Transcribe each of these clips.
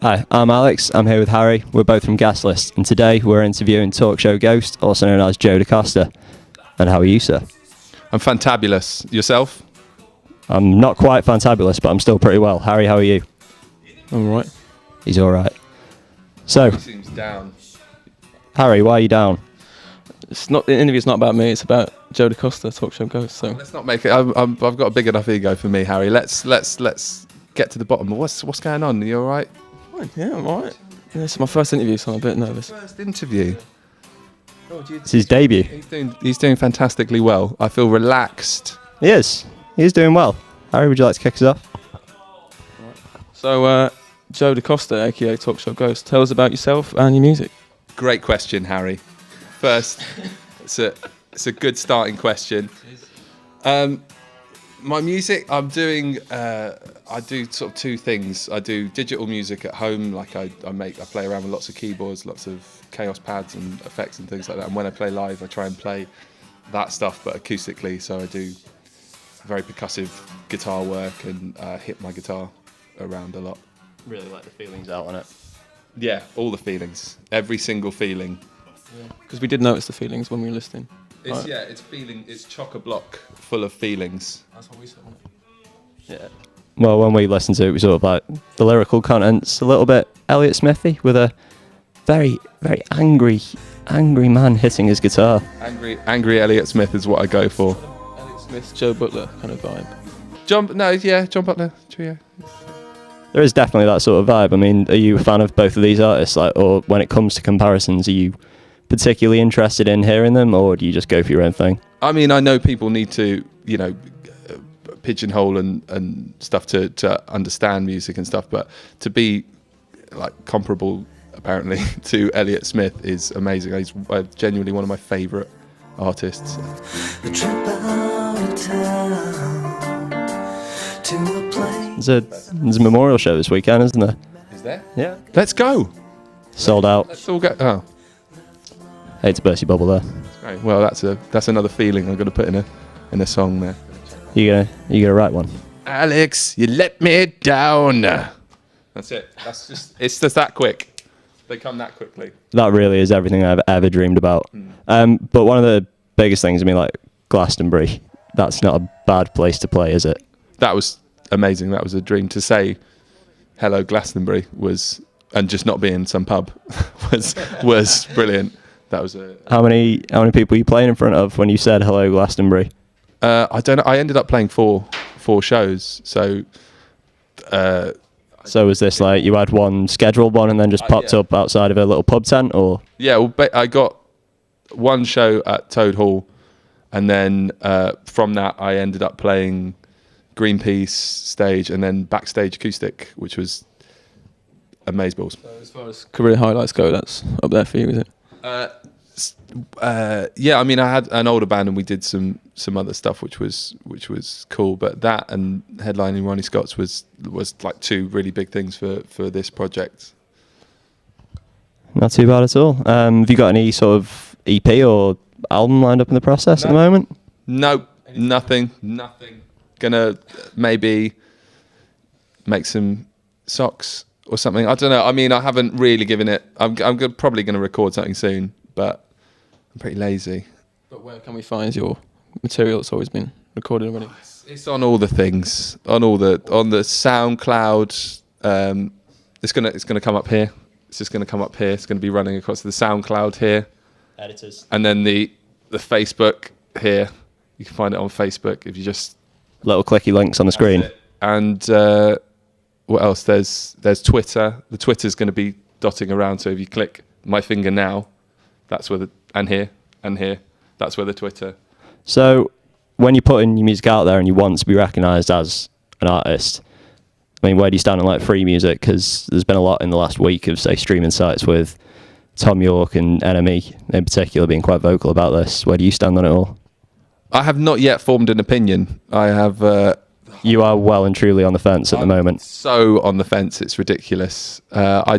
Hi, I'm Alex. I'm here with Harry. We're both from Guest List, and today we're interviewing talk show ghost, also known as Joe DaCosta. And how are you, sir? I'm fantabulous. Yourself? I'm not quite fantabulous, but I'm still pretty well. Harry, how are you? I'm all right. He's all right. So, He seems down. Harry, why are you down? It's not the interview's not about me. It's about Joe DaCosta, talk show ghost. So Let's not make it. I've got a big enough ego for me, Harry. Let's get to the bottom. What's going on? Are you all right? fine. Yeah, I'm all right. Yeah, it's my first interview, so I'm a bit nervous. First interview. It's his debut. He's doing fantastically well. I feel relaxed. He is. He's doing well. Harry, would you like to kick us off? So, Joe DaCosta, aka Talk Show Ghost, tell us about yourself and your music. Great question, Harry. First, it's a good starting question. My music, I do sort of two things. I do digital music at home, like I play around with lots of keyboards, lots of Chaos pads and effects and things like that. And when I play live, I try and play that stuff, but acoustically. So I do very percussive guitar work and hit my guitar around a lot. Really let the feelings out on it. Yeah, all the feelings, every single feeling. Because we did notice the feelings when we were listening. It's it's chock-a-block full of feelings. That's what we said. Yeah. Well, when we listened to it, we sort of like the lyrical content's a little bit Elliott Smithy with a very, very angry man hitting his guitar. Angry Elliott Smith is what I go for. Elliott Smith, Joe Butler kind of vibe. John Butler. Yeah. There is definitely that sort of vibe. I mean, are you a fan of both of these artists? Like, or when it comes to comparisons, are you particularly interested in hearing them, or do you just go for your own thing? I mean, I know people need to, pigeonhole and stuff to understand music and stuff, but to be like comparable, apparently, to Elliott Smith is amazing. He's genuinely one of my favourite artists. There's a memorial show this weekend, isn't there? Is there? Yeah. Let's go. Sold out. Let's all go. Oh, Hate to burst your bubble there. great. Well, that's another feeling I'm going to put in a song there. You gonna write one? Alex, you let me down. That's it. It's just that quick. They come that quickly. That really is everything I've ever dreamed about. But one of the biggest things, I mean, like Glastonbury, that's not a bad place to play, is it? That was amazing. That was a dream. To say hello Glastonbury and just not be in some pub was brilliant. That was How many people are you playing in front of when you said hello Glastonbury? I don't know. I ended up playing four shows. So So was this like you had one scheduled one and then just popped up outside of a little pub tent, or? yeah, well, I got one show at Toad Hall, and then from that I ended up playing Greenpeace stage and then backstage acoustic, which was amazeballs. So as far as career highlights go, that's up there for you, is it? Yeah, I mean, I had an older band and we did some other stuff which was cool, but that and headlining Ronnie Scott's was like two really big things for this project. Not too bad at all. Have you got any sort of EP or album lined up in the process at the moment? Nope, nothing. Gonna maybe make some socks or something. I don't know. I mean, I haven't really given it. I'm probably going to record something soon, but I'm pretty lazy. But where can we find your material that's always been recorded already? It's on all the things, on the SoundCloud. It's gonna come up here. It's just gonna come up here. It's gonna be running across the SoundCloud here. Editors. And then the Facebook here. You can find it on Facebook if you just Little clicky links on the screen. And what else? There's Twitter. The Twitter's going to be dotting around. So if you click my finger now, that's where and here, that's where the Twitter. So when you're putting your music out there and you want to be recognised as an artist, I mean, where do you stand on like free music? Because there's been a lot in the last week of, say, streaming sites with Tom York and NME in particular being quite vocal about this. Where do you stand on it all? I have not yet formed an opinion. I have. You are well and truly on the fence at the moment. So on the fence, it's ridiculous. I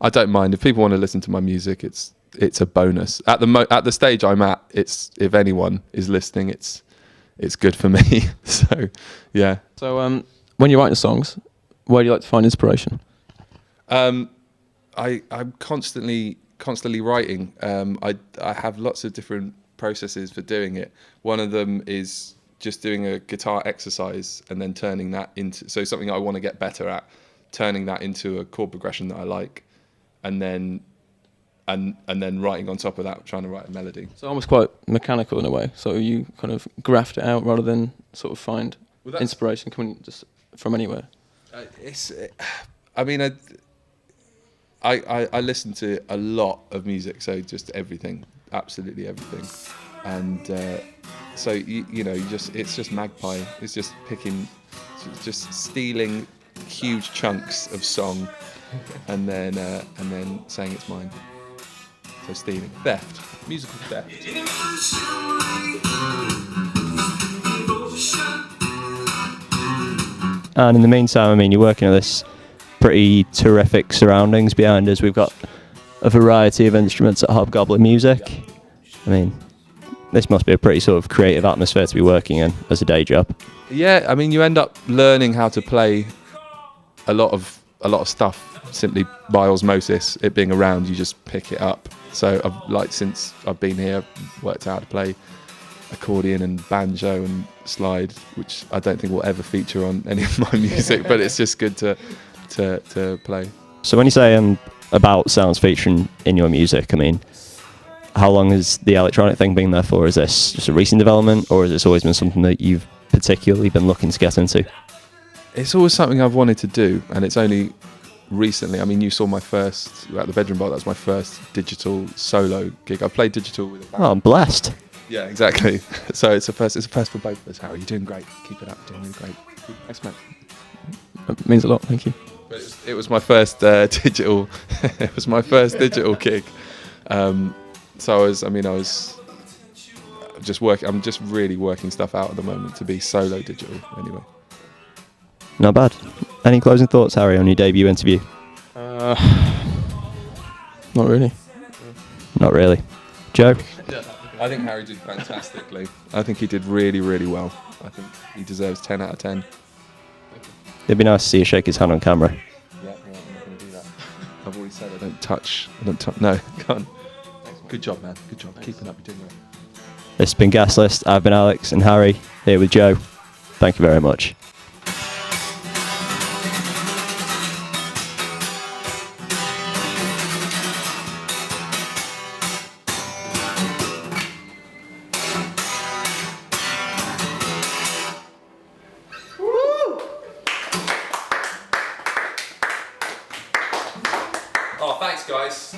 don't mind if people want to listen to my music. It's a bonus. At the stage I'm at, it's if anyone is listening, it's good for me. So yeah. So when you're writing songs, where do you like to find inspiration? I'm constantly writing. I have lots of different processes for doing it. One of them is just doing a guitar exercise and then turning that into something I want to get better at, turning that into a chord progression that I like, and then writing on top of that, trying to write a melody. So almost quite mechanical in a way. So you kind of graft it out rather than sort of find inspiration coming just from anywhere. I listen to a lot of music, so just everything, absolutely everything, and so it's just Magpie. It's just just stealing huge chunks of song, and then saying it's mine. So stealing, theft, musical theft. And in the meantime, I mean, you're working on this pretty terrific surroundings behind us. We've got a variety of instruments at Hobgoblin Music. I mean, this must be a pretty sort of creative atmosphere to be working in as a day job. Yeah, I mean, you end up learning how to play a lot of stuff simply by osmosis. It being around, you just pick it up. So since I've been here, I've worked out how to play accordion and banjo and slide, which I don't think will ever feature on any of my music, but it's just good to play. So when you say about sounds featuring in your music, I mean, how long has the electronic thing been there for? Is this just a recent development, or has this always been something that you've particularly been looking to get into? It's always something I've wanted to do, and it's only recently. I mean, you saw my first at the Bedroom Bar. That was my first digital solo gig. I played digital with a band. Oh, I'm blessed. Yeah, exactly. So it's a first for both of us. Harry, you're doing great. Keep it up. You're doing really great. Thanks, mate. It means a lot. Thank you. But it was my first digital. It was my first digital gig. So I was just working. I'm just really working stuff out at the moment to be solo digital. Anyway. Not bad. Any closing thoughts, Harry, on your debut interview? Not really. Not really. Joe? I think Harry did fantastically. I think he did really, really well. I think he deserves 10 out of 10. It'd be nice to see you shake his hand on camera. Yeah, I'm not going to do that. I've already said I don't touch. No, go on. Good job, man. Good job. Keep it up. You're doing well. This has been Guest List. I've been Alex and Harry, here with Joe. Thank you very much. Oh, thanks, guys.